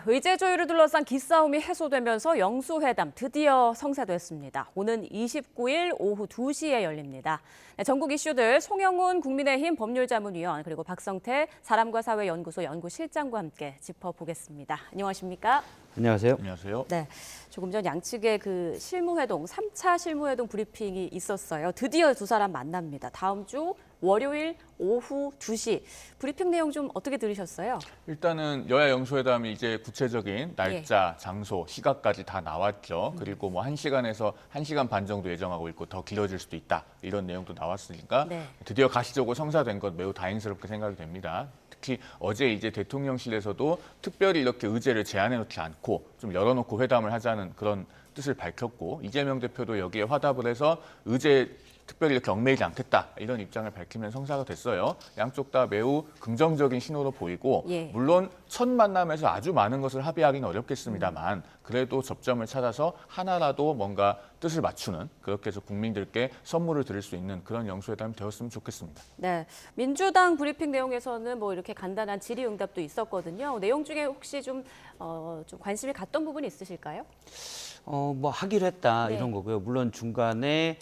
의제 조율을 둘러싼 기싸움이 해소되면서 영수회담 드디어 성사됐습니다. 오는 29일 오후 2시에 열립니다. 전국 이슈들 송영훈 국민의힘 법률자문위원 그리고 박성태 사람과 사회 연구소 연구실장과 함께 짚어보겠습니다. 안녕하십니까? 안녕하세요. 안녕하세요. 네, 조금 전 양측의 그 실무회동, 3차 실무회동 브리핑이 있었어요. 드디어 두 사람 만납니다. 다음 주 월요일 오후 2시. 브리핑 내용 좀 어떻게 들으셨어요? 일단은 여야 영수회담이 이제 구체적인 날짜, 장소, 시각까지 다 나왔죠. 그리고 뭐 1시간에서 1시간 반 정도 예정하고 있고 더 길어질 수도 있다. 이런 내용도 나왔으니까 네. 드디어 가시적으로 성사된 것 매우 다행스럽게 생각이 됩니다. 특히 어제 이제 대통령실에서도 특별히 이렇게 의제를 제한해 놓지 않고 좀 열어놓고 회담을 하자는 그런 뜻을 밝혔고 이재명 대표도 여기에 화답을 해서 의제 특별히 이렇게 얽매이지 않겠다 이런 입장을 밝히면 성사가 됐어요. 양쪽 다 매우 긍정적인 신호로 보이고 예. 물론 첫 만남에서 아주 많은 것을 합의하기는 어렵겠습니다만 그래도 접점을 찾아서 하나라도 뭔가 뜻을 맞추는 그렇게 해서 국민들께 선물을 드릴 수 있는 그런 영수회담이 되었으면 좋겠습니다. 네, 민주당 브리핑 내용에서는 뭐 이렇게 간단한 질의응답도 있었거든요. 내용 중에 혹시 좀 관심이 갔던 부분이 있으실까요? 뭐 하기로 했다 네. 이런 거고요. 물론 중간에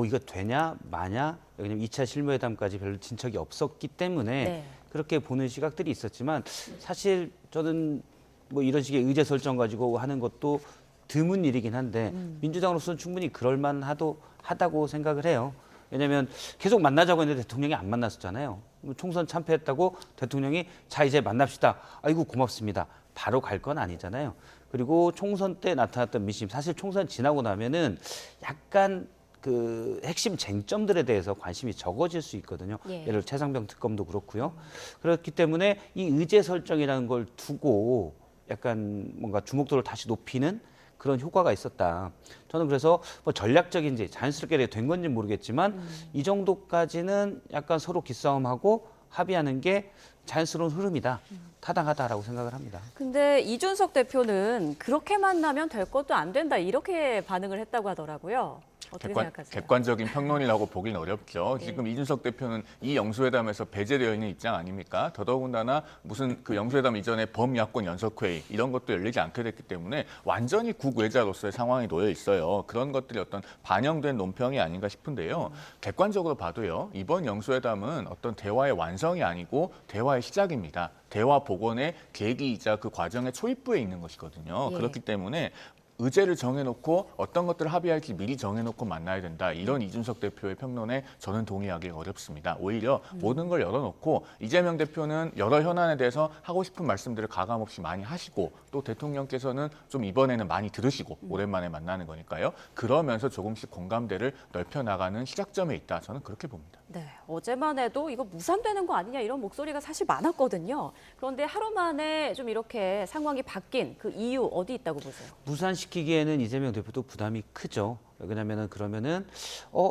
이거 되냐 마냐 왜냐면 2차 실무회담까지 별로 진척이 없었기 때문에 네. 그렇게 보는 시각들이 있었지만 사실 저는 뭐 이런 식의 의제 설정 가지고 하는 것도 드문 일이긴 한데 민주당으로서는 충분히 그럴 만하다고 생각을 해요. 왜냐하면 계속 만나자고 했는데 대통령이 안 만났었잖아요. 총선 참패했다고 대통령이 자 이제 만납시다. 아이고 고맙습니다. 바로 갈 건 아니잖아요. 그리고 총선 때 나타났던 민심 사실 총선 지나고 나면은 약간 그 핵심 쟁점들에 대해서 관심이 적어질 수 있거든요. 예. 예를 들어 최상병 특검도 그렇고요. 그렇기 때문에 이 의제 설정이라는 걸 두고 약간 뭔가 주목도를 다시 높이는 그런 효과가 있었다. 저는 그래서 뭐 전략적인지 자연스럽게 된 건지 모르겠지만 이 정도까지는 약간 서로 기싸움하고 합의하는 게 자연스러운 흐름이다. 타당하다라고 생각을 합니다. 근데 이준석 대표는 그렇게 만나면 될 것도 안 된다 이렇게 반응을 했다고 하더라고요. 어떻게 생각하세요? 객관적인 평론이라고 보기는 어렵죠. 예. 지금 이준석 대표는 이 영수회담에서 배제되어 있는 입장 아닙니까? 더더군다나 무슨 그 영수회담 이전에 범야권 연석회의 이런 것도 열리지 않게 됐기 때문에 완전히 국외자로서의 상황이 놓여 있어요. 그런 것들이 어떤 반영된 논평이 아닌가 싶은데요. 객관적으로 봐도요. 이번 영수회담은 어떤 대화의 완성이 아니고 대화의 시작입니다. 대화 복원의 계기이자 그 과정의 초입부에 있는 것이거든요. 예. 그렇기 때문에 의제를 정해놓고 어떤 것들을 합의할지 미리 정해놓고 만나야 된다. 이런 이준석 대표의 평론에 저는 동의하기 어렵습니다. 오히려 모든 걸 열어놓고 이재명 대표는 여러 현안에 대해서 하고 싶은 말씀들을 가감없이 많이 하시고 또 대통령께서는 좀 이번에는 많이 들으시고 오랜만에 만나는 거니까요. 그러면서 조금씩 공감대를 넓혀나가는 시작점에 있다. 저는 그렇게 봅니다. 네, 어제만 해도 이거 무산되는 거 아니냐 이런 목소리가 사실 많았거든요. 그런데 하루 만에 좀 이렇게 상황이 바뀐 그 이유 어디 있다고 보세요? 무산시키기에는 이재명 대표도 부담이 크죠. 왜냐하면은 그러면은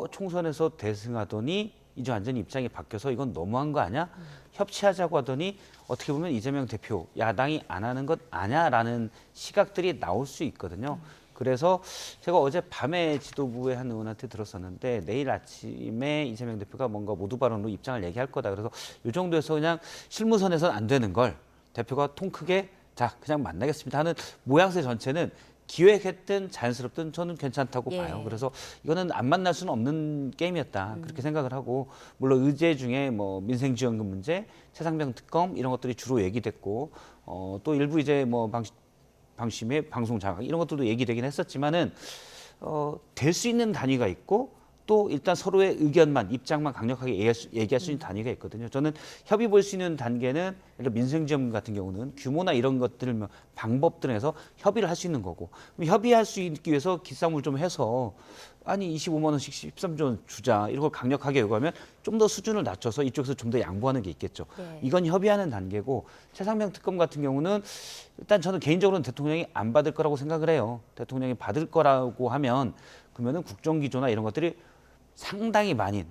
총선에서 대승하더니 이제 완전히 입장이 바뀌어서 이건 너무한 거 아니야? 협치하자고 하더니 어떻게 보면 이재명 대표 야당이 안 하는 것 아냐라는 시각들이 나올 수 있거든요. 그래서 제가 어제 밤에 지도부의 한 의원한테 들었었는데 내일 아침에 이재명 대표가 뭔가 모두 발언으로 입장을 얘기할 거다. 그래서 이 정도에서 그냥 실무선에서는 안 되는 걸 대표가 통 크게 자 그냥 만나겠습니다 하는 모양새 전체는 기획했든 자연스럽든 저는 괜찮다고 예. 봐요. 그래서 이거는 안 만날 수는 없는 게임이었다. 그렇게 생각을 하고 물론 의제 중에 뭐 민생지원금 문제, 최상병 특검 이런 것들이 주로 얘기됐고 또 일부 이제 뭐 방심의 방송 장악 이런 것들도 얘기되긴 했었지만은 될 수 있는 단위가 있고 또 일단 서로의 의견만 입장만 강력하게 얘기할 수 있는 단위가 있거든요. 저는 협의 볼 수 있는 단계는 예를 들어 민생지원금 같은 경우는 규모나 이런 것들 방법들에서 협의를 할 수 있는 거고 그럼 협의할 수 있기 위해서 기싸움을 좀 해서 아니 25만 원씩 13조 원 주자 이런 걸 강력하게 요구하면 좀 더 수준을 낮춰서 이쪽에서 좀 더 양보하는 게 있겠죠. 네. 이건 협의하는 단계고 최상병 특검 같은 경우는 일단 저는 개인적으로는 대통령이 안 받을 거라고 생각을 해요. 대통령이 받을 거라고 하면 그러면은 국정기조나 이런 것들이 상당히 많이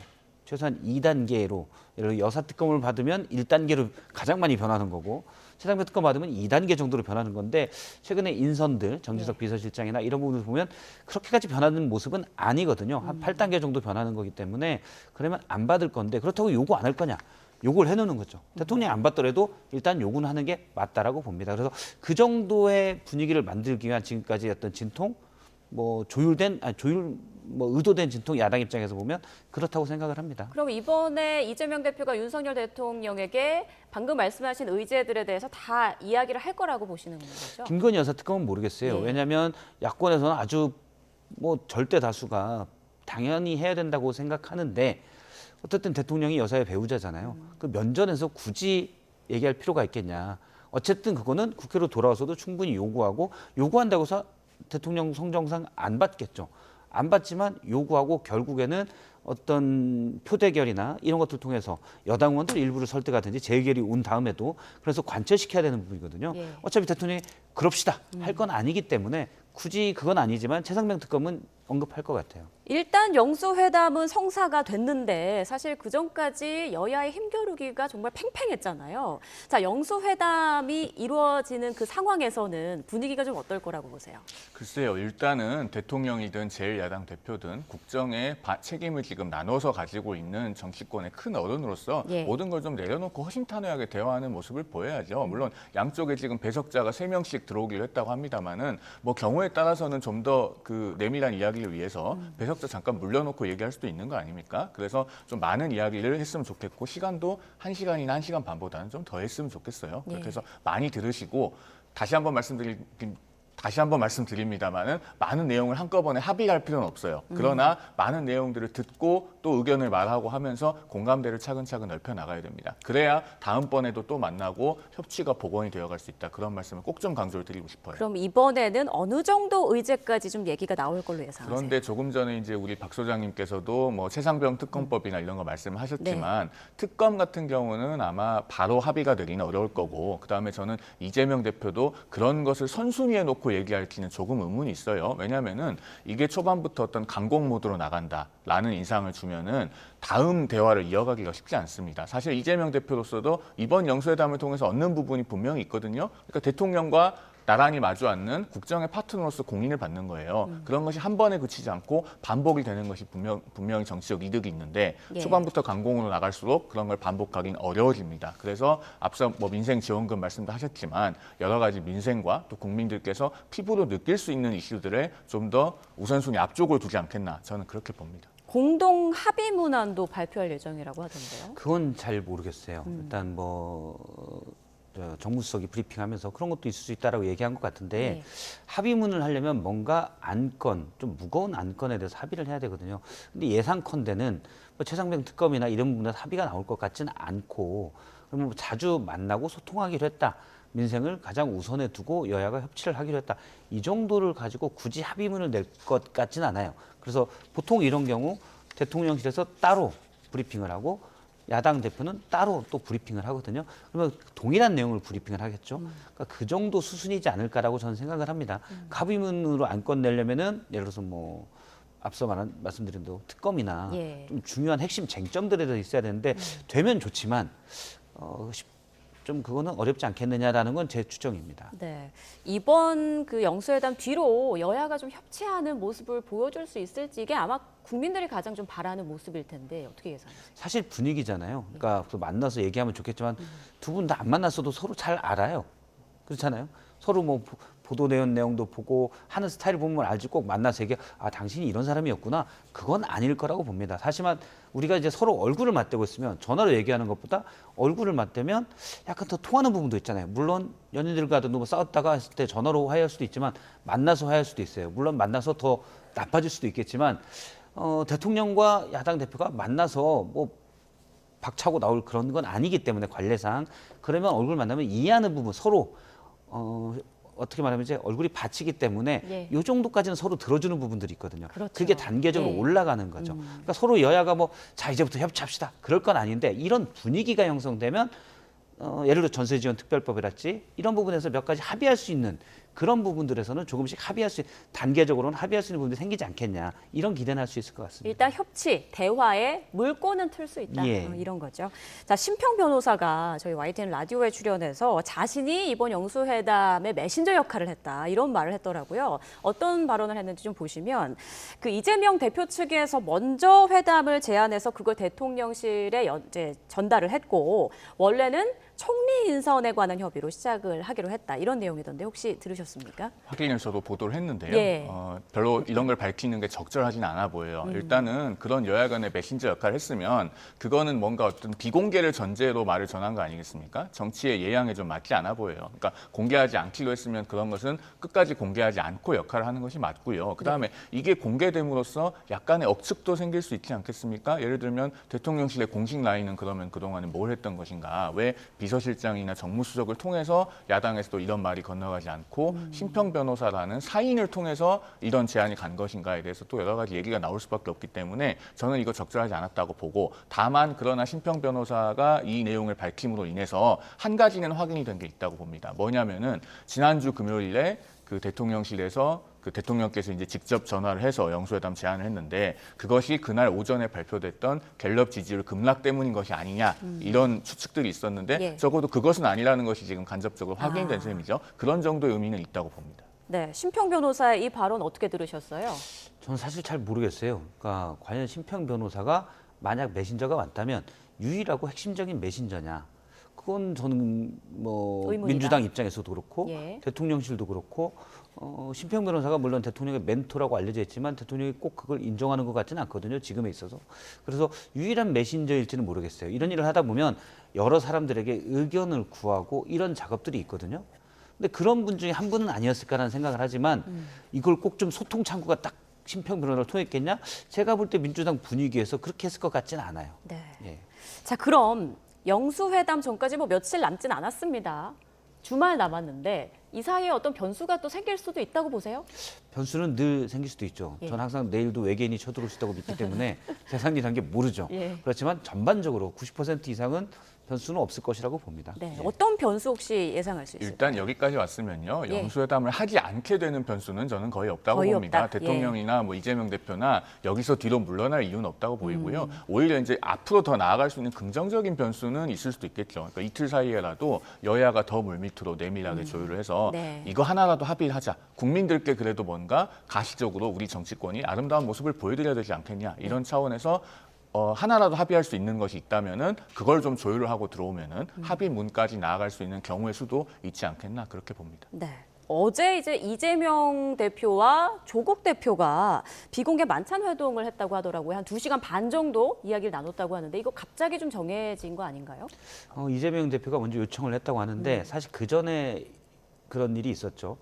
최소한 2단계로 예를 들어 여사특검을 받으면 1단계로 가장 많이 변하는 거고 최상병 특검 받으면 2단계 정도로 변하는 건데 최근에 인선들 정진석 비서실장이나 이런 부분을 보면 그렇게까지 변하는 모습은 아니거든요. 한 8단계 정도 변하는 거기 때문에 그러면 안 받을 건데 그렇다고 요구 안 할 거냐. 요구를 해놓는 거죠. 대통령이 안 받더라도 일단 요구는 하는 게 맞다라고 봅니다. 그래서 그 정도의 분위기를 만들기 위한 지금까지 어떤 진통, 뭐 의도된 진통 야당 입장에서 보면 그렇다고 생각을 합니다. 그럼 이번에 이재명 대표가 윤석열 대통령에게 방금 말씀하신 의제들에 대해서 다 이야기를 할 거라고 보시는 거죠? 김건희 여사 특검은 모르겠어요. 예. 왜냐하면 야권에서는 아주 뭐 절대 다수가 당연히 해야 된다고 생각하는데 어쨌든 대통령이 여사의 배우자잖아요. 그 면전에서 굳이 얘기할 필요가 있겠냐. 어쨌든 그거는 국회로 돌아와서도 충분히 요구한다고 해서 대통령 성정상 안 받겠죠. 안 받지만 요구하고 결국에는 어떤 표대결이나 이런 것들 통해서 여당 의원들 일부를 설득하든지 재결이 온 다음에도 그래서 관철시켜야 되는 부분이거든요. 예. 어차피 대통령이 그럽시다 할 건 아니기 때문에 굳이 그건 아니지만 최상병 특검은 언급할 것 같아요. 일단 영수회담은 성사가 됐는데 사실 그전까지 여야의 힘겨루기가 정말 팽팽했잖아요. 자, 영수회담이 이루어지는 그 상황에서는 분위기가 좀 어떨 거라고 보세요? 글쎄요. 일단은 대통령이든 제1야당 대표든 국정의 책임을 지금 나눠서 가지고 있는 정치권의 큰 어른으로서 예. 모든 걸 좀 내려놓고 허심탄회하게 대화하는 모습을 보여야죠. 물론 양쪽에 지금 배석자가 3명씩 들어오기로 했다고 합니다만은 뭐 경우에 따라서는 좀 더 그 내밀한 이야기를 위해서 배석자 잠깐 물려놓고 얘기할 수도 있는 거 아닙니까? 그래서 좀 많은 이야기를 했으면 좋겠고 시간도 1시간이나 1시간 반보다는 좀 더 했으면 좋겠어요. 예. 그렇게 해서 많이 들으시고 다시 한번 말씀드립니다만은 많은 내용을 한꺼번에 합의할 필요는 없어요. 그러나 많은 내용들을 듣고 또 의견을 말하고 하면서 공감대를 차근차근 넓혀 나가야 됩니다. 그래야 다음번에도 또 만나고 협치가 복원이 되어갈 수 있다. 그런 말씀을 꼭 좀 강조를 드리고 싶어요. 그럼 이번에는 어느 정도 의제까지 좀 얘기가 나올 걸로 예상하세요? 그런데 조금 전에 이제 우리 박 소장님께서도 뭐 최상병 특검법이나 이런 거 말씀하셨지만 특검 같은 경우는 아마 바로 합의가 되기는 어려울 거고 그다음에 저는 이재명 대표도 그런 것을 선순위에 놓고 얘기할지는 조금 의문이 있어요. 왜냐하면은 이게 초반부터 어떤 강공 모드로 나간다라는 인상을 주면은 다음 대화를 이어가기가 쉽지 않습니다. 사실 이재명 대표로서도 이번 영수회담을 통해서 얻는 부분이 분명히 있거든요. 그러니까 대통령과 나란히 마주 앉는 국정의 파트너로서 공인을 받는 거예요. 그런 것이 한 번에 그치지 않고 반복이 되는 것이 분명히 정치적 이득이 있는데 예. 초반부터 강공으로 나갈수록 그런 걸 반복하기는 어려워집니다. 그래서 앞서 뭐 민생 지원금 말씀도 하셨지만 여러 가지 민생과 또 국민들께서 피부로 느낄 수 있는 이슈들에 좀 더 우선순위 앞쪽을 두지 않겠나 저는 그렇게 봅니다. 공동 합의 문안도 발표할 예정이라고 하던데요. 그건 잘 모르겠어요. 일단 정무수석이 브리핑하면서 그런 것도 있을 수 있다라고 얘기한 것 같은데 네. 합의문을 하려면 뭔가 안건, 좀 무거운 안건에 대해서 합의를 해야 되거든요. 근데 예상컨대는 뭐 최상병 특검이나 이런 부분에서 합의가 나올 것 같지는 않고 그러면 뭐 자주 만나고 소통하기로 했다. 민생을 가장 우선에 두고 여야가 협치를 하기로 했다. 이 정도를 가지고 굳이 합의문을 낼 것 같지는 않아요. 그래서 보통 이런 경우 대통령실에서 따로 브리핑을 하고 야당 대표는 따로 또 브리핑을 하거든요. 그러면 동일한 내용을 브리핑을 하겠죠. 그러니까 그 정도 수순이지 않을까라고 저는 생각을 합니다. 합의문으로 안건 내려면은 예를 들어서 뭐 앞서 말씀드린 대로 특검이나 예. 좀 중요한 핵심 쟁점들에 대해서 있어야 되는데 되면 좋지만 좀 그거는 어렵지 않겠느냐라는 건 제 추정입니다. 네, 이번 그 영수회담 뒤로 여야가 좀 협치하는 모습을 보여줄 수 있을지 이게 아마 국민들이 가장 좀 바라는 모습일 텐데 어떻게 예상하세요? 사실 분위기잖아요. 그러니까 또 만나서 얘기하면 좋겠지만 두 분 다 안 만났어도 서로 잘 알아요. 그렇잖아요. 서로 뭐 보도 내용도 보고 하는 스타일 보면 알지 꼭 만나서 얘기 당신이 이런 사람이었구나. 그건 아닐 거라고 봅니다. 사실만 우리가 이제 서로 얼굴을 맞대고 있으면 전화로 얘기하는 것보다 얼굴을 맞대면 약간 더 통하는 부분도 있잖아요. 물론 연인들과도 뭐 싸웠다가 했을 때 전화로 화해할 수도 있지만 만나서 화해할 수도 있어요. 물론 만나서 더 나빠질 수도 있겠지만 대통령과 야당 대표가 만나서 뭐 박차고 나올 그런 건 아니기 때문에 관례상 그러면 얼굴 만나면 이해하는 부분 서로 어떻게 말하면 이제 얼굴이 받치기 때문에 예. 이 정도까지는 서로 들어주는 부분들이 있거든요. 그렇죠. 그게 단계적으로 예. 올라가는 거죠. 그러니까 서로 여야가 뭐 자 이제부터 협치합시다 그럴 건 아닌데 이런 분위기가 형성되면 예를 들어 전세 지원 특별법이랄지 이런 부분에서 몇 가지 합의할 수 있는 그런 부분들에서는 조금씩 단계적으로는 합의할 수 있는 부분이 생기지 않겠냐 이런 기대는 할 수 있을 것 같습니다. 일단 협치, 대화에 물꼬는 틀 수 있다. 예. 이런 거죠. 자, 심평 변호사가 저희 YTN 라디오에 출연해서 자신이 이번 영수회담의 메신저 역할을 했다. 이런 말을 했더라고요. 어떤 발언을 했는지 좀 보시면 그 이재명 대표 측에서 먼저 회담을 제안해서 그걸 대통령실에 이제 전달을 했고 원래는 총리 인선에 관한 협의로 시작을 하기로 했다. 이런 내용이던데 혹시 들으셨습니까? 확인해서도 보도를 했는데요. 예. 별로 이런 걸 밝히는 게 적절하진 않아 보여요. 일단은 그런 여야 간의 메신저 역할을 했으면 그거는 뭔가 어떤 비공개를 전제로 말을 전한 거 아니겠습니까? 정치의 예양에 좀 맞지 않아 보여요. 그러니까 공개하지 않기로 했으면 그런 것은 끝까지 공개하지 않고 역할을 하는 것이 맞고요. 그다음에 이게 공개됨으로써 약간의 억측도 생길 수 있지 않겠습니까? 예를 들면 대통령실의 공식 라인은 그러면 그동안에 뭘 했던 것인가? 왜 비서실장이나 정무수석을 통해서 야당에서도 이런 말이 건너가지 않고 심평 변호사라는 사인을 통해서 이런 제안이 간 것인가에 대해서 또 여러 가지 얘기가 나올 수밖에 없기 때문에 저는 이거 적절하지 않았다고 보고 다만 그러나 심평 변호사가 이 내용을 밝힘으로 인해서 한 가지는 확인이 된 게 있다고 봅니다. 뭐냐면은 지난주 금요일에 그 대통령실에서 그 대통령께서 이제 직접 전화를 해서 영수회담 제안을 했는데 그것이 그날 오전에 발표됐던 갤럽 지지율 급락 때문인 것이 아니냐 이런 추측들이 있었는데 예. 적어도 그것은 아니라는 것이 지금 간접적으로 확인된 셈이죠. 그런 정도의 의미는 있다고 봅니다. 네, 심평 변호사의 이 발언 어떻게 들으셨어요? 저는 사실 잘 모르겠어요. 그러니까 과연 심평 변호사가 만약 메신저가 왔다면 유일하고 핵심적인 메신저냐? 그건 저는 뭐 의문이다. 민주당 입장에서도 그렇고 예. 대통령실도 그렇고 심평 변호사가 물론 대통령의 멘토라고 알려져 있지만 대통령이 꼭 그걸 인정하는 것 같지는 않거든요. 지금에 있어서. 그래서 유일한 메신저일지는 모르겠어요. 이런 일을 하다 보면 여러 사람들에게 의견을 구하고 이런 작업들이 있거든요. 근데 그런 분 중에 한 분은 아니었을까라는 생각을 하지만 이걸 꼭 좀 소통 창구가 딱 심평 변호사를 통했겠냐? 제가 볼 때 민주당 분위기에서 그렇게 했을 것 같지는 않아요. 네. 예. 자, 그럼 영수회담 전까지 뭐 며칠 남진 않았습니다. 주말 남았는데 이 사이에 어떤 변수가 또 생길 수도 있다고 보세요? 변수는 늘 생길 수도 있죠. 예. 저는 항상 내일도 외계인이 쳐들어올 수 있다고 믿기 때문에 세상 일이라는 게 모르죠. 예. 그렇지만 전반적으로 90% 이상은 변수는 없을 것이라고 봅니다. 네. 예. 어떤 변수 혹시 예상할 수 있을까요? 일단 여기까지 왔으면요. 예. 영수회담을 하지 않게 되는 변수는 저는 거의 없다고 거의 봅니다. 없다. 대통령이나 뭐 이재명 대표나 여기서 뒤로 물러날 이유는 없다고 보이고요. 오히려 이제 앞으로 더 나아갈 수 있는 긍정적인 변수는 있을 수도 있겠죠. 그러니까 이틀 사이에라도 여야가 더 물밑으로 내밀하게 조율을 해서 네. 이거 하나라도 합의를 하자. 국민들께 그래도 뭔가 가시적으로 우리 정치권이 아름다운 모습을 보여드려야 되지 않겠냐. 이런 차원에서 하나라도 합의할 수 있는 것이 있다면은 그걸 좀 조율을 하고 들어오면은 합의문까지 나아갈 수 있는 경우의 수도 있지 않겠나 그렇게 봅니다. 네. 어제 이제 이재명 대표와 조국 대표가 비공개 만찬 회동을 했다고 하더라고요. 한 2시간 반 정도 이야기를 나눴다고 하는데 이거 갑자기 좀 정해진 거 아닌가요? 이재명 대표가 먼저 요청을 했다고 하는데 사실 그 전에 그런 일이 있었죠.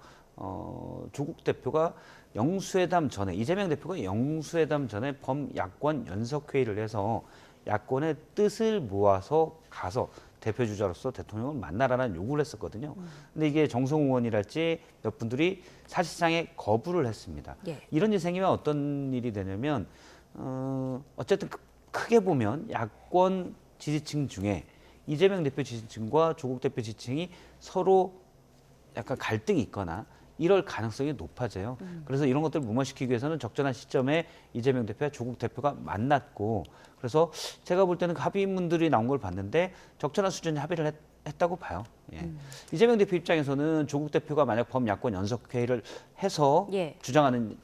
조국 대표가 영수회담 전에 이재명 대표가 영수회담 전에 범야권 연석회의를 해서 야권의 뜻을 모아서 가서 대표 주자로서 대통령을 만나라는 요구를 했었거든요. 근데 이게 정성호 의원이랄지 몇 분들이 사실상의 거부를 했습니다. 예. 이런 일이 생기면 어떤 일이 되냐면 어쨌든 크게 보면 야권 지지층 중에 이재명 대표 지지층과 조국 대표 지지층이 서로 약간 갈등이 있거나 이럴 가능성이 높아져요. 그래서 이런 것들을 무마시키기 위해서는 적절한 시점에 이재명 대표와 조국 대표가 만났고 그래서 제가 볼 때는 그 합의문들이 나온 걸 봤는데 적절한 수준의 합의를 했다고 봐요. 예. 이재명 대표 입장에서는 조국 대표가 만약 범야권 연석회의를 해서 예. 주장하는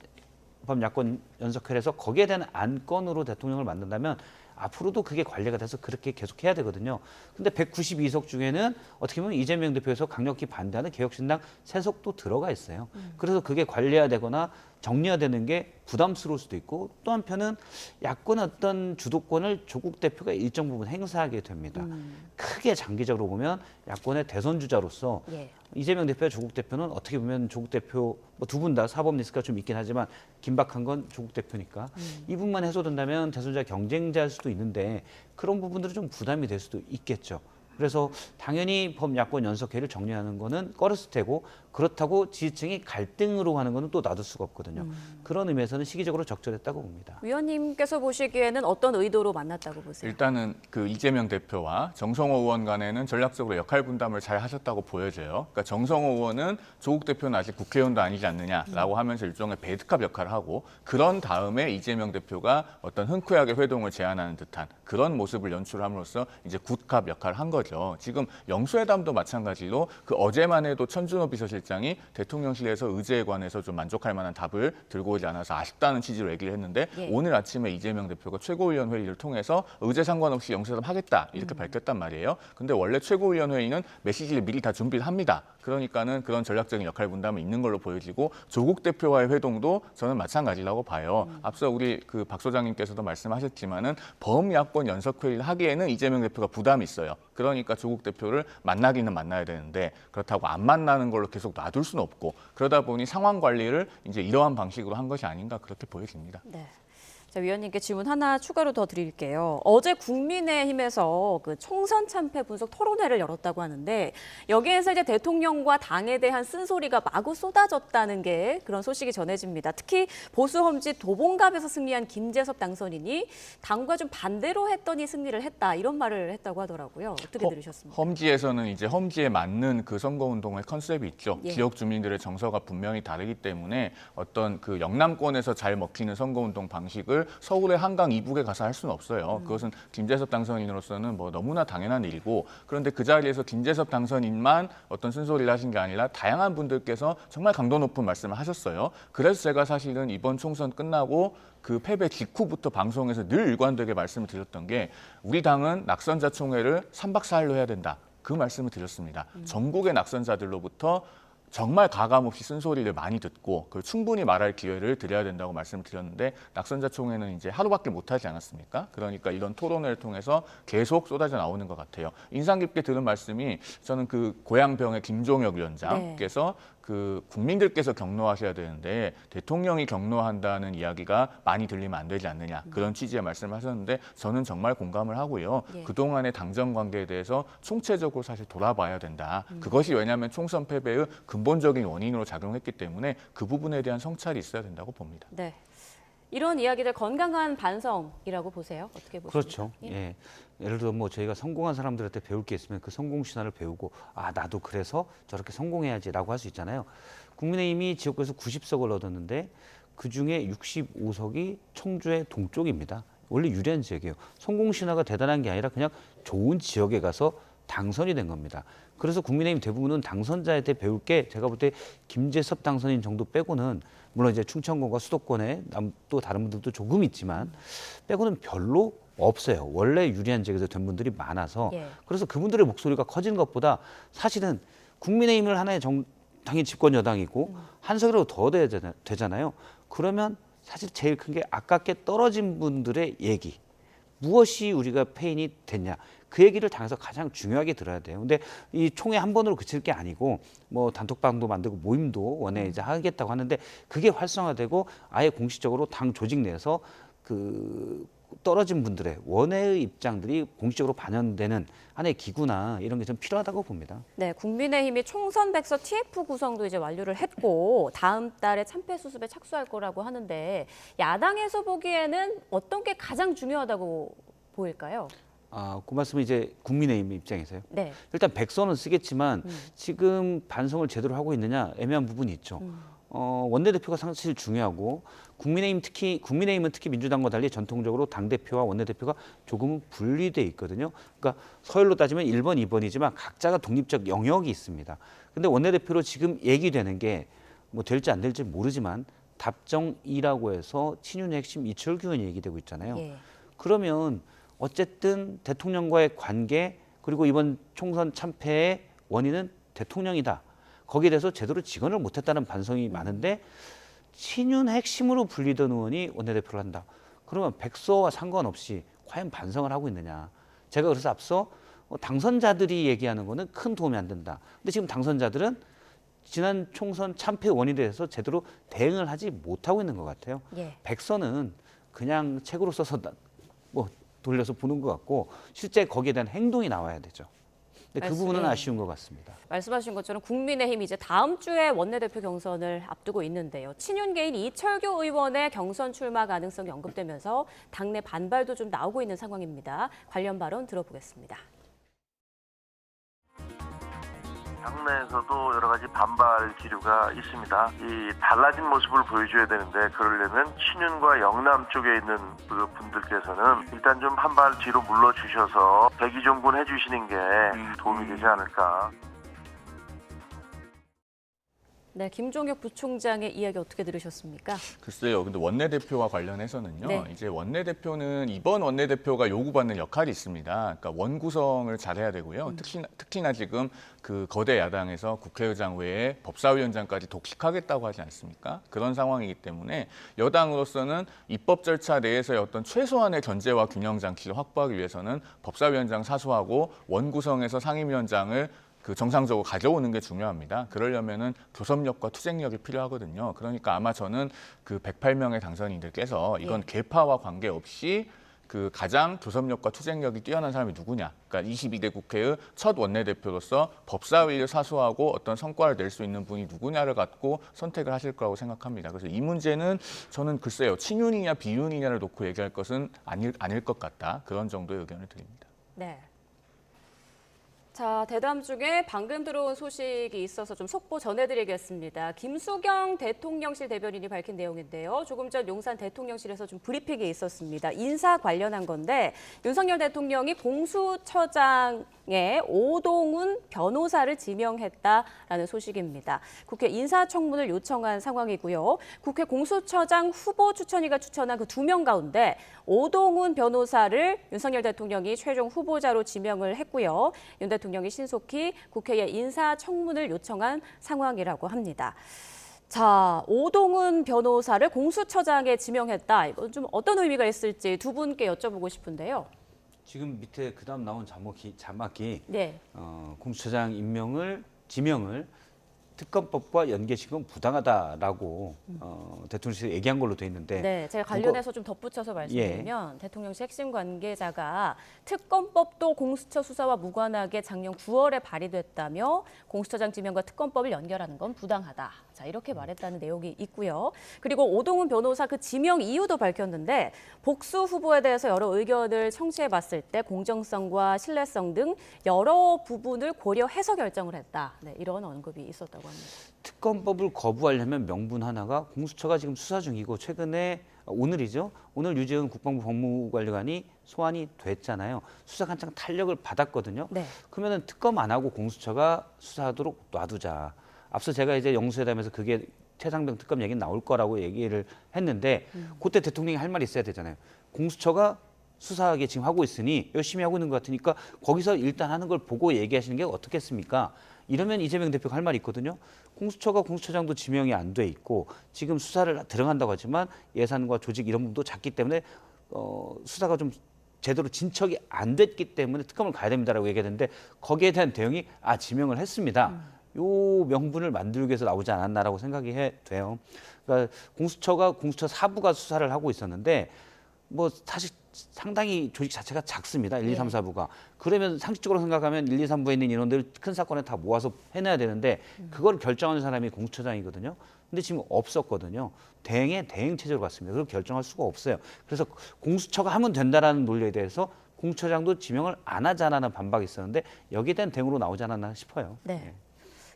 범야권 연석회의를 해서 거기에 대한 안건으로 대통령을 만든다면 앞으로도 그게 관리가 돼서 그렇게 계속 해야 되거든요. 근데 192석 중에는 어떻게 보면 이재명 대표에서 강력히 반대하는 개혁신당 3석도 들어가 있어요. 그래서 그게 관리해야 되거나 정리해야 되는 게 부담스러울 수도 있고 또 한편은 야권의 어떤 주도권을 조국 대표가 일정 부분 행사하게 됩니다. 크게 장기적으로 보면 야권의 대선 주자로서 예. 이재명 대표와 조국 대표는 어떻게 보면 조국 대표 뭐 두 분 다 사법 리스크가 좀 있긴 하지만 긴박한 건 조국 대표니까 이분만 해소된다면 대선자 경쟁자일 수도 있는데 그런 부분들은 좀 부담이 될 수도 있겠죠. 그래서 당연히 범야권 연석회를 정리하는 거는 꺼렸을 테고 그렇다고 지지층이 갈등으로 가는 것은 또 놔둘 수가 없거든요. 그런 의미에서는 시기적으로 적절했다고 봅니다. 위원님께서 보시기에는 어떤 의도로 만났다고 보세요? 일단은 그 이재명 대표와 정성호 의원 간에는 전략적으로 역할 분담을 잘 하셨다고 보여져요. 그러니까 정성호 의원은 조국 대표는 아직 국회의원도 아니지 않느냐라고 하면서 일종의 배드캅 역할을 하고 그런 다음에 이재명 대표가 어떤 흔쾌하게 회동을 제안하는 듯한 그런 모습을 연출함으로써 이제 굿캅 역할을 한 거죠. 지금 영수회담도 마찬가지로 그 어제만 해도 천준호 비서실장이 대통령실에서 의제에 관해서 좀 만족할 만한 답을 들고 오지 않아서 아쉽다는 취지로 얘기를 했는데 예. 오늘 아침에 이재명 대표가 최고위원 회의를 통해서 의제 상관없이 영수회담 하겠다 이렇게 밝혔단 말이에요. 근데 원래 최고위원 회의는 메시지를 미리 다 준비를 합니다. 그러니까는 그런 전략적인 역할 분담이 있는 걸로 보여지고 조국 대표와의 회동도 저는 마찬가지라고 봐요. 앞서 우리 그 박 소장님께서도 말씀하셨지만은 범야권 연석회의를 하기에는 이재명 대표가 부담이 있어요. 그러니까 조국 대표를 만나기는 만나야 되는데 그렇다고 안 만나는 걸로 계속 놔둘 수는 없고 그러다 보니 상황 관리를 이제 이러한 방식으로 한 것이 아닌가 그렇게 보여집니다. 네. 자, 위원님께 질문 하나 추가로 더 드릴게요. 어제 국민의힘에서 그 총선 참패 분석 토론회를 열었다고 하는데 여기에서 이제 대통령과 당에 대한 쓴소리가 마구 쏟아졌다는 게 그런 소식이 전해집니다. 특히 보수 험지 도봉갑에서 승리한 김재섭 당선인이 당과 좀 반대로 했더니 승리를 했다 이런 말을 했다고 하더라고요. 어떻게 들으셨습니까? 험지에서는 이제 험지에 맞는 그 선거운동의 컨셉이 있죠. 예. 지역 주민들의 정서가 분명히 다르기 때문에 어떤 그 영남권에서 잘 먹히는 선거운동 방식을 서울의 한강 이북에 가서 할 수는 없어요. 그것은 김재섭 당선인으로서는 뭐 너무나 당연한 일이고 그런데 그 자리에서 김재섭 당선인만 어떤 쓴소리를 하신 게 아니라 다양한 분들께서 정말 강도 높은 말씀을 하셨어요. 그래서 제가 사실은 이번 총선 끝나고 그 패배 직후부터 방송에서 늘 일관되게 말씀을 드렸던 게 우리 당은 낙선자 총회를 3박 4일로 해야 된다. 그 말씀을 드렸습니다. 전국의 낙선자들로부터 정말 가감없이 쓴소리를 많이 듣고 그걸 충분히 말할 기회를 드려야 된다고 말씀을 드렸는데 낙선자 총회는 이제 하루밖에 못하지 않았습니까? 그러니까 이런 토론회를 통해서 계속 쏟아져 나오는 것 같아요. 인상 깊게 들은 말씀이 저는 그 고양병의 김종혁 위원장께서 그 국민들께서 격노하셔야 되는데 대통령이 격노한다는 이야기가 많이 들리면 안 되지 않느냐 그런 취지의 말씀을 하셨는데 저는 정말 공감을 하고요. 예. 그동안의 당정 관계에 대해서 총체적으로 사실 돌아봐야 된다. 그것이 왜냐하면 총선 패배의 근본적인 원인으로 작용했기 때문에 그 부분에 대한 성찰이 있어야 된다고 봅니다. 네. 이런 이야기들 건강한 반성이라고 보세요? 어떻게 보십니까? 그렇죠. 예. 예를 들어 뭐 저희가 성공한 사람들한테 배울 게 있으면 그 성공 신화를 배우고 아 나도 그래서 저렇게 성공해야지라고 할 수 있잖아요. 국민의힘이 지역구에서 90석을 얻었는데 그 중에 65석이 청주의 동쪽입니다. 원래 유리한 지역이에요. 성공 신화가 대단한 게 아니라 그냥 좋은 지역에 가서 당선이 된 겁니다. 그래서 국민의힘 대부분은 당선자한테 배울 게 제가 볼 때 김재섭 당선인 정도 빼고는 물론 이제 충청권과 수도권에 또 다른 분들도 조금 있지만 빼고는 별로 없어요. 원래 유리한 지역에서 된 분들이 많아서 예. 그래서 그분들의 목소리가 커지는 것보다 사실은 국민의힘을 하나의 당연히 집권 여당이고 한석이라도 더 되잖아요. 그러면 사실 제일 큰 게 아깝게 떨어진 분들의 얘기. 무엇이 우리가 패인이 됐냐. 그 얘기를 당에서 가장 중요하게 들어야 돼요. 근데 이 총회 한 번으로 그칠 게 아니고 뭐 단톡방도 만들고 모임도 원에 이제 하겠다고 하는데 그게 활성화되고 아예 공식적으로 당 조직 내에서 그 떨어진 분들의 원외의 입장들이 공식적으로 반영되는 하나의 기구나 이런 게 좀 필요하다고 봅니다. 네, 국민의힘이 총선 백서 TF 구성도 이제 완료를 했고 다음 달에 참패 수습에 착수할 거라고 하는데 야당에서 보기에는 어떤 게 가장 중요하다고 보일까요? 아, 그 말씀은 이제 국민의힘 입장에서요. 네. 일단 백서는 쓰겠지만 지금 반성을 제대로 하고 있느냐 애매한 부분이 있죠. 원내대표가 사실 중요하고 국민의힘은 특히 민주당과 달리 전통적으로 당대표와 원내대표가 조금은 분리돼 있거든요. 그러니까 서열로 따지면 1번, 2번이지만 각자가 독립적 영역이 있습니다. 근데 원내대표로 지금 얘기되는 게 뭐 될지 안 될지 모르지만 답정2라고 해서 친윤 핵심 이철규 의원이 얘기되고 있잖아요. 예. 그러면 어쨌든 대통령과의 관계 그리고 이번 총선 참패의 원인은 대통령이다. 거기에 대해서 제대로 직언을 못했다는 반성이 많은데 친윤 핵심으로 불리던 의원이 원내대표를 한다. 그러면 백서와 상관없이 과연 반성을 하고 있느냐. 제가 그래서 앞서 당선자들이 얘기하는 거는 큰 도움이 안 된다. 근데 지금 당선자들은 지난 총선 참패 원인에 대해서 제대로 대응을 하지 못하고 있는 것 같아요. 예. 백서는 그냥 책으로 써서 뭐 돌려서 보는 것 같고 실제 거기에 대한 행동이 나와야 되죠. 근데 그 부분은 아쉬운 것 같습니다. 말씀하신 것처럼 국민의힘이 이제 다음 주에 원내대표 경선을 앞두고 있는데요. 친윤계인 이철규 의원의 경선 출마 가능성이 언급되면서 당내 반발도 좀 나오고 있는 상황입니다. 관련 발언 들어보겠습니다. 당내에서도 여러 가지 반발 기류가 있습니다. 이 달라진 모습을 보여줘야 되는데 그러려면 친윤과 영남 쪽에 있는 그 분들께서는 일단 좀 한 발 뒤로 물러주셔서 대기종군 해주시는 게 도움이 되지 않을까. 네, 김종혁 부총장의 이야기 어떻게 들으셨습니까? 글쎄요. 근데 원내대표와 관련해서는요. 네. 이제 원내대표는 이번 원내대표가 요구받는 역할이 있습니다. 그러니까 원구성을 잘해야 되고요. 특히나 지금 그 거대 야당에서 국회의장 외에 법사위원장까지 독식하겠다고 하지 않습니까? 그런 상황이기 때문에 여당으로서는 입법 절차 내에서의 어떤 최소한의 견제와 균형 장치를 확보하기 위해서는 법사위원장 사수하고 원구성에서 상임위원장을 그 정상적으로 가져오는 게 중요합니다. 그러려면은 교섭력과 투쟁력이 필요하거든요. 그러니까 아마 저는 그 108명의 당선인들께서 이건 계파와 관계없이 그 가장 교섭력과 투쟁력이 뛰어난 사람이 누구냐. 그러니까 22대 국회의 첫 원내대표로서 법사위를 사수하고 어떤 성과를 낼 수 있는 분이 누구냐를 갖고 선택을 하실 거라고 생각합니다. 그래서 이 문제는 저는 글쎄요. 친윤이냐 비윤이냐를 놓고 얘기할 것은 아닐 것 같다. 그런 정도의 의견을 드립니다. 네. 자, 대담 중에 방금 들어온 소식이 있어서 좀 속보 전해드리겠습니다. 김수경 대통령실 대변인이 밝힌 내용인데요. 조금 전 용산 대통령실에서 좀 브리핑이 있었습니다. 인사 관련한 건데 윤석열 대통령이 공수처장에 오동훈 변호사를 지명했다라는 소식입니다. 국회 인사청문을 요청한 상황이고요. 국회 공수처장 후보 추천위가 추천한 그 2명 가운데 오동훈 변호사를 윤석열 대통령이 최종 후보자로 지명을 했고요. 윤 대통령이 신속히 국회에 인사청문을 요청한 상황이라고 합니다. 자, 오동훈 변호사를 공수처장에 지명했다. 이건 좀 어떤 의미가 있을지 두 분께 여쭤보고 싶은데요. 지금 밑에 그다음 나온 자막이 네. 공수처장 지명을 특검법과 연계시키면 부당하다라고 대통령실이 얘기한 걸로 돼 있는데 네, 제가 관련해서 좀 덧붙여서 말씀드리면 대통령실 핵심 관계자가 특검법도 공수처 수사와 무관하게 작년 9월에 발의됐다며 공수처장 지명과 특검법을 연결하는 건 부당하다. 자, 이렇게 말했다는 내용이 있고요. 그리고 오동훈 변호사 그 지명 이유도 밝혔는데 복수 후보에 대해서 여러 의견을 청취해봤을 때 공정성과 신뢰성 등 여러 부분을 고려해서 결정을 했다. 네, 이런 언급이 있었다고 합니다. 특검법을 거부하려면 명분 하나가 공수처가 지금 수사 중이고 최근에 오늘이죠. 오늘 유재훈 국방부 법무관리관이 소환이 됐잖아요. 수사가 한창 탄력을 받았거든요. 네. 그러면은 특검 안 하고 공수처가 수사하도록 놔두자. 앞서 제가 이제 영수회담에서 그게 최상병 특검 얘기는 나올 거라고 얘기를 했는데 그때 대통령이 할 말이 있어야 되잖아요. 공수처가 수사하게 지금 하고 있으니 열심히 하고 있는 것 같으니까 거기서 일단 하는 걸 보고 얘기하시는 게 어떻겠습니까? 이러면 이재명 대표가 할 말이 있거든요. 공수처가 공수처장도 지명이 안 돼 있고 지금 수사를 들어간다고 하지만 예산과 조직 이런 부분도 작기 때문에 수사가 좀 제대로 진척이 안 됐기 때문에 특검을 가야 됩니다라고 얘기했는데 거기에 대한 대응이 지명을 했습니다. 요 명분을 만들기 위해서 나오지 않았나라고 생각이 돼요. 그러니까 공수처 사부가 수사를 하고 있었는데 뭐 사실 상당히 조직 자체가 작습니다. 1, 2, 3, 4부가. 그러면 상식적으로 생각하면 1, 2, 3부에 있는 인원들을 큰 사건에 다 모아서 해내야 되는데 그걸 결정하는 사람이 공수처장이거든요. 근데 지금 없었거든요. 대행 체제로 갔습니다. 그걸 결정할 수가 없어요. 그래서 공수처가 하면 된다라는 논리에 대해서 공수처장도 지명을 안 하자라는 반박이 있었는데 여기에 대한 대응으로 나오지 않았나 싶어요. 네.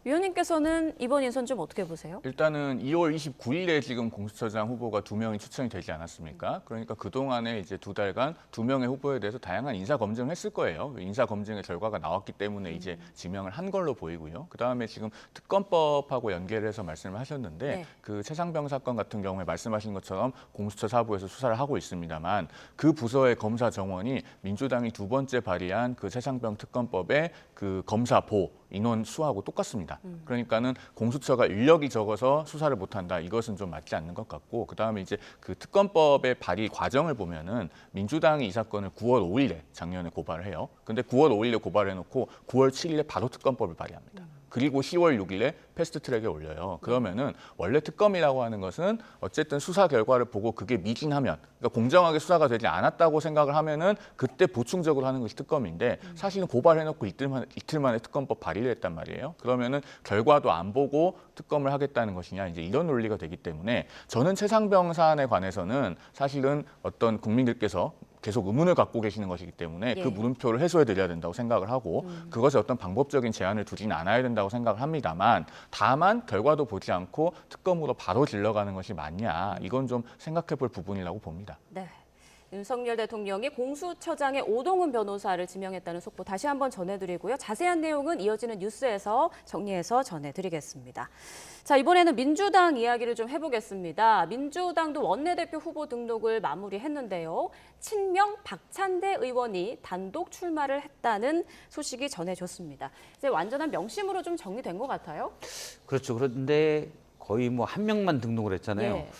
위원님께서는 이번 인선 좀 어떻게 보세요? 일단은 2월 29일에 지금 공수처장 후보가 2명이 추천이 되지 않았습니까? 그러니까 그동안에 이제 2달간 2명의 후보에 대해서 다양한 인사 검증을 했을 거예요. 인사 검증의 결과가 나왔기 때문에 이제 지명을 한 걸로 보이고요. 그다음에 지금 특검법하고 연계해서 말씀을 하셨는데 네. 그 최상병 사건 같은 경우에 말씀하신 것처럼 공수처 사부에서 수사를 하고 있습니다만 그 부서의 검사 정원이 민주당이 2번째 발의한 그 최상병 특검법의 그 검사보 인원 수하고 똑같습니다. 그러니까는 공수처가 인력이 적어서 수사를 못한다. 이것은 좀 맞지 않는 것 같고 그다음에 이제 그 특검법의 발의 과정을 보면은 민주당이 이 사건을 9월 5일에 작년에 고발을 해요. 근데 9월 5일에 고발해놓고 9월 7일에 바로 특검법을 발의합니다. 그리고 10월 6일에 패스트트랙에 올려요. 그러면은 원래 특검이라고 하는 것은 어쨌든 수사 결과를 보고 그게 미진하면, 그러니까 공정하게 수사가 되지 않았다고 생각을 하면은 그때 보충적으로 하는 것이 특검인데, 사실은 고발해놓고 이틀 만에 특검법 발의를 했단 말이에요. 그러면은 결과도 안 보고 특검을 하겠다는 것이냐, 이제 이런 논리가 되기 때문에 저는 최상병 사안에 관해서는 사실은 어떤 국민들께서 계속 의문을 갖고 계시는 것이기 때문에 예. 그 물음표를 해소해 드려야 된다고 생각을 하고, 그것에 어떤 방법적인 제한을 두지는 않아야 된다고 생각을 합니다만, 다만 결과도 보지 않고 특검으로 바로 질러가는 것이 맞냐, 이건 좀 생각해 볼 부분이라고 봅니다. 네. 윤석열 대통령이 공수처장의 오동훈 변호사를 지명했다는 속보 다시 한번 전해드리고요. 자세한 내용은 이어지는 뉴스에서 정리해서 전해드리겠습니다. 자, 이번에는 민주당 이야기를 좀 해보겠습니다. 민주당도 원내대표 후보 등록을 마무리했는데요. 친명 박찬대 의원이 단독 출마를 했다는 소식이 전해졌습니다. 이제 완전한 명심으로 좀 정리된 것 같아요. 그렇죠. 그런데 거의 뭐 한 명만 등록을 했잖아요. 예.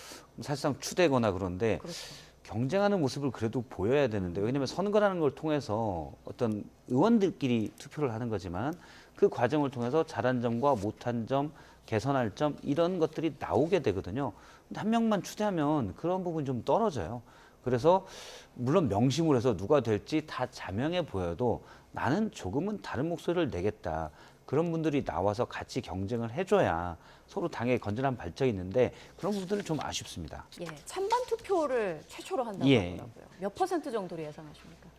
사실상 추대거나 그런데 그렇죠. 경쟁하는 모습을 그래도 보여야 되는데, 왜냐하면 선거라는 걸 통해서 어떤 의원들끼리 투표를 하는 거지만 그 과정을 통해서 잘한 점과 못한 점, 개선할 점, 이런 것들이 나오게 되거든요. 근데 한 명만 추대하면 그런 부분이 좀 떨어져요. 그래서 물론 명심을 해서 누가 될지 다 자명해 보여도 나는 조금은 다른 목소리를 내겠다, 그런 분들이 나와서 같이 경쟁을 해줘야 서로 당의 건전한 발전이 있는데, 그런 부분들은 좀 아쉽습니다. 예, 찬반 투표를 최초로 한다고 예. 하더라고요. 몇 퍼센트 정도로 예상하십니까?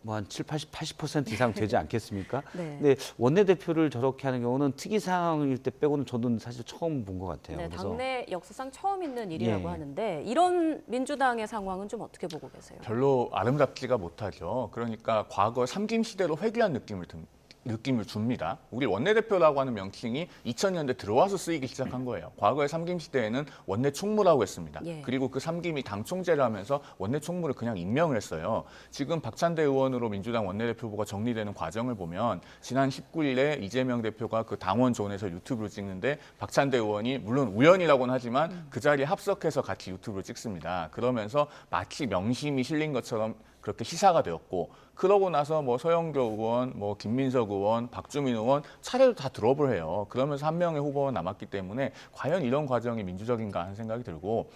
뭐 한 80% 이상 되지 않겠습니까? 네. 근데 원내대표를 저렇게 하는 경우는 특이 상황일 때 빼고는 저도 사실 처음 본 것 같아요. 네, 그래서 당내 역사상 처음 있는 일이라고 예. 하는데, 이런 민주당의 상황은 좀 어떻게 보고 계세요? 별로 아름답지가 못하죠. 그러니까 과거 삼김 시대로 회귀한 느낌을 줍니다. 우리 원내대표라고 하는 명칭이 2000년대 들어와서 쓰이기 시작한 거예요. 과거의 삼김 시대에는 원내 총무라고 했습니다. 예. 그리고 그 삼김이 당 총재를 하면서 원내 총무를 그냥 임명을 했어요. 지금 박찬대 의원으로 민주당 원내대표 후보가 정리되는 과정을 보면, 지난 19일에 이재명 대표가 그 당원 존에서 유튜브를 찍는데, 박찬대 의원이 물론 우연이라고는 하지만 그 자리에 합석해서 같이 유튜브를 찍습니다. 그러면서 마치 명심이 실린 것처럼 그렇게 시사가 되었고, 그러고 나서 뭐 서영교 의원, 뭐 김민석 의원, 박주민 의원 차례로 다 드롭을 해요. 그러면서 한 명의 후보가 남았기 때문에 과연 이런 과정이 민주적인가 하는 생각이 들고,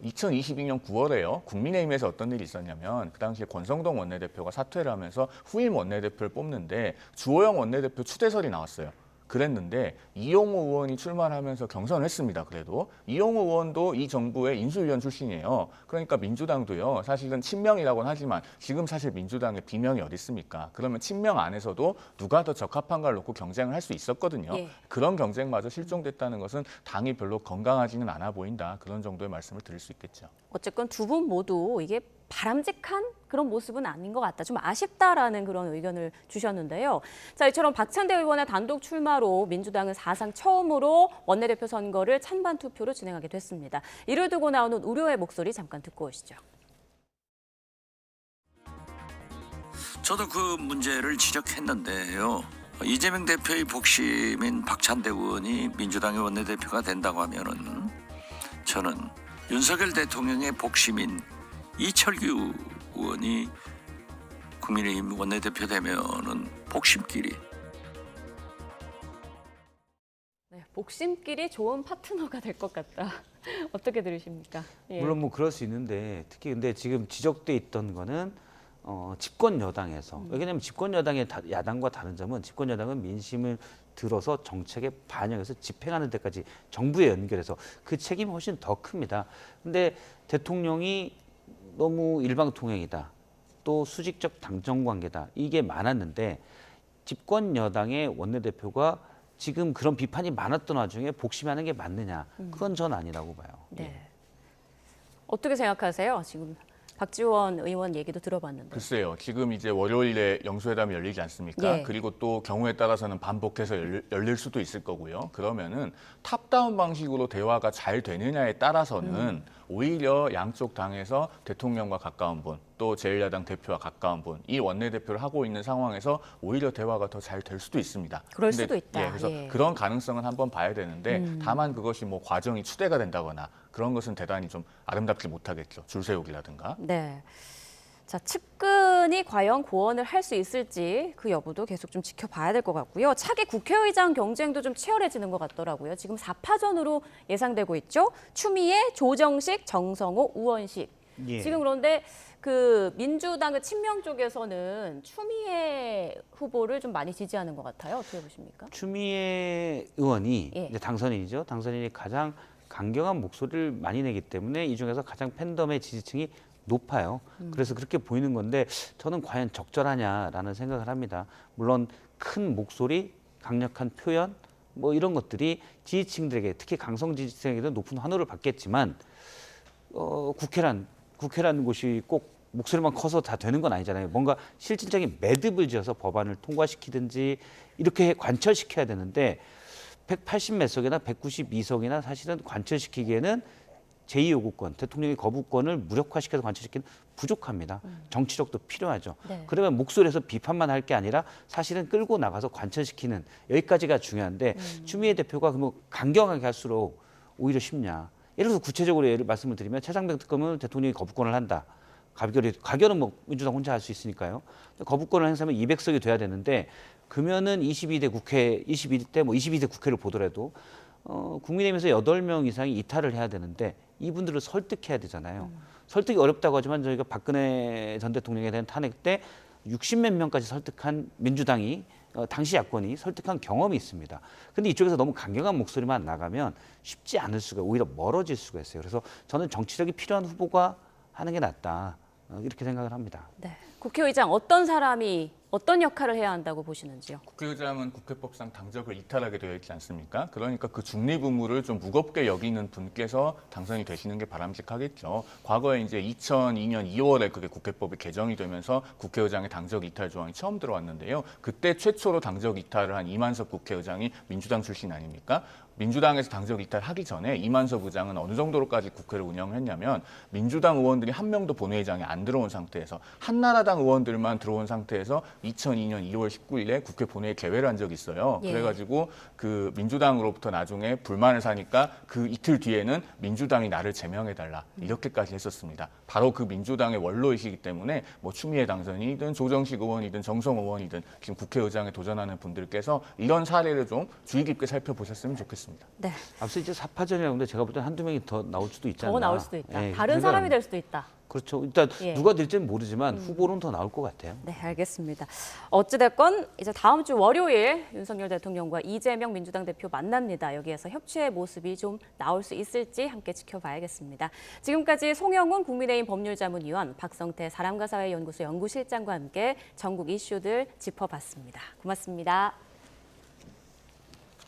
2022년 9월에요. 국민의힘에서 어떤 일이 있었냐면, 그 당시에 권성동 원내대표가 사퇴를 하면서 후임 원내대표를 뽑는데 주호영 원내대표 추대설이 나왔어요. 그랬는데 이용호 의원이 출마를 하면서 경선을 했습니다. 그래도 이용호 의원도 이 정부의 인수위원 출신이에요. 그러니까 민주당도요, 사실은 친명이라고는 하지만 지금 사실 민주당의 비명이 어디 있습니까? 그러면 친명 안에서도 누가 더 적합한가를 놓고 경쟁을 할 수 있었거든요. 예. 그런 경쟁마저 실종됐다는 것은 당이 별로 건강하지는 않아 보인다, 그런 정도의 말씀을 드릴 수 있겠죠. 어쨌건 두 분 모두 이게 바람직한 그런 모습은 아닌 것 같다, 좀 아쉽다라는 그런 의견을 주셨는데요. 자, 이처럼 박찬대 의원의 단독 출마로 민주당은 사상 처음으로 원내대표 선거를 찬반 투표로 진행하게 됐습니다. 이를 두고 나오는 우려의 목소리 잠깐 듣고 오시죠. 저도 그 문제를 지적했는데요. 이재명 대표의 복심인 박찬대 의원이 민주당의 원내대표가 된다고 하면은, 저는 윤석열 대통령의 복심인 이철규 의원이 국민의힘 원내대표 되면은 복심끼리. 네, 복심끼리 좋은 파트너가 될 것 같다. 어떻게 들으십니까? 예. 물론 뭐 그럴 수 있는데, 특히 근데 지금 지적돼 있던 거는 집권 여당에서, 왜냐하면 집권 여당의 야당과 다른 점은, 집권 여당은 민심을 들어서 정책에 반영해서 집행하는 데까지 정부에 연결해서 그 책임이 훨씬 더 큽니다. 근데 대통령이 너무 일방통행이다, 또 수직적 당정 관계다, 이게 많았는데, 집권 여당의 원내대표가 지금 그런 비판이 많았던 와중에 복심하는 게 맞느냐? 그건 전 아니라고 봐요. 네. 어떻게 생각하세요? 지금 박지원 의원 얘기도 들어봤는데. 글쎄요. 지금 이제 월요일에 영수회담이 열리지 않습니까? 예. 그리고 또 경우에 따라서는 반복해서 열릴 수도 있을 거고요. 그러면은 탑다운 방식으로 대화가 잘 되느냐에 따라서는 오히려 양쪽 당에서 대통령과 가까운 분, 또 제1야당 대표와 가까운 분, 이 원내대표를 하고 있는 상황에서 오히려 대화가 더 잘 될 수도 있습니다. 그럴 수도 있다. 예, 그래서 예. 그런 가능성은 한번 봐야 되는데, 다만 그것이 뭐 과정이 추대가 된다거나 그런 것은 대단히 좀 아름답지 못하겠죠. 줄 세우기라든가. 네. 자, 측근 이재명이 과연 고언을 할 수 있을지 그 여부도 계속 좀 지켜봐야 될 것 같고요. 차기 국회의장 경쟁도 좀 치열해지는 것 같더라고요. 지금 4파전으로 예상되고 있죠. 추미애, 조정식, 정성호, 우원식. 예. 지금 그런데 그 민주당 그 친명 쪽에서는 추미애 후보를 좀 많이 지지하는 것 같아요. 어떻게 보십니까? 추미애 의원이 예. 이제 당선인이죠. 당선인이 가장 강경한 목소리를 많이 내기 때문에 이 중에서 가장 팬덤의 지지층이 높아요. 그래서 그렇게 보이는 건데 저는 과연 적절하냐라는 생각을 합니다. 물론 큰 목소리, 강력한 표현 뭐 이런 것들이 지지층들에게 특히 강성 지지층에게도 높은 환호를 받겠지만 국회라는 곳이 꼭 목소리만 커서 다 되는 건 아니잖아요. 뭔가 실질적인 매듭을 지어서 법안을 통과시키든지 이렇게 관철시켜야 되는데 180 몇 석이나 192석이나 사실은 관철시키기에는 제2요구권, 대통령의 거부권을 무력화시켜서 관철시키는 부족합니다. 정치력도 필요하죠. 네. 그러면 목소리에서 비판만 할 게 아니라 사실은 끌고 나가서 관철시키는 여기까지가 중요한데 추미애 대표가 그러면 강경하게 할수록 오히려 쉽냐. 예를 들어서 구체적으로 말씀을 드리면 최상병 특검은 대통령이 거부권을 한다. 가결은 뭐 민주당 혼자 할 수 있으니까요. 거부권을 행사하면 200석이 돼야 되는데 그러면은 22대 국회를 보더라도 국민의힘에서 8명 이상이 이탈을 해야 되는데 이분들을 설득해야 되잖아요. 설득이 어렵다고 하지만 저희가 박근혜 전 대통령에 대한 탄핵 때 60몇 명까지 설득한 민주당이 당시 야권이 설득한 경험이 있습니다. 근데 이쪽에서 너무 강경한 목소리만 나가면 쉽지 않을 수가 오히려 멀어질 수가 있어요. 그래서 저는 정치력이 필요한 후보가 하는 게 낫다. 이렇게 생각을 합니다. 네. 국회의장 어떤 사람이 어떤 역할을 해야 한다고 보시는지요? 국회의장은 국회법상 당적을 이탈하게 되어 있지 않습니까? 그러니까 그 중립 의무를 좀 무겁게 여기는 분께서 당선이 되시는 게 바람직하겠죠. 과거에 이제 2002년 2월에 그게 국회법이 개정이 되면서 국회의장의 당적 이탈 조항이 처음 들어왔는데요. 그때 최초로 당적 이탈을 한 이만석 국회의장이 민주당 출신 아닙니까? 민주당에서 당적 이탈하기 전에 이만석 의장은 어느 정도로까지 국회를 운영했냐면 민주당 의원들이 한 명도 본회의장에 안 들어온 상태에서 한나라당 의원들만 들어온 상태에서 2002년 2월 19일에 국회 본회의 개회를 한 적이 있어요. 예. 그래가지고 그 민주당으로부터 나중에 불만을 사니까 그 이틀 뒤에는 민주당이 나를 제명해달라 이렇게까지 했었습니다. 바로 그 민주당의 원로이시기 때문에 뭐 추미애 당선이든 조정식 의원이든 정성 의원이든 지금 국회의장에 도전하는 분들께서 이런 사례를 좀 주의 깊게 살펴보셨으면 좋겠습니다. 네. 앞서 이제 4파전이라는데 제가 볼 때 한두 명이 더 나올 수도 있지 않나. 더 나올 수도 있다. 예, 다른 생각을 사람이 합니다. 될 수도 있다. 그렇죠. 일단 예. 누가 될지는 모르지만 후보는 더 나올 것 같아요. 네, 알겠습니다. 어찌됐건 이제 다음 주 월요일 윤석열 대통령과 이재명 민주당 대표 만납니다. 여기에서 협치의 모습이 좀 나올 수 있을지 함께 지켜봐야겠습니다. 지금까지 송영훈 국민의힘 법률자문위원, 박성태 사람과 사회연구소 연구실장과 함께 전국 이슈들 짚어봤습니다. 고맙습니다.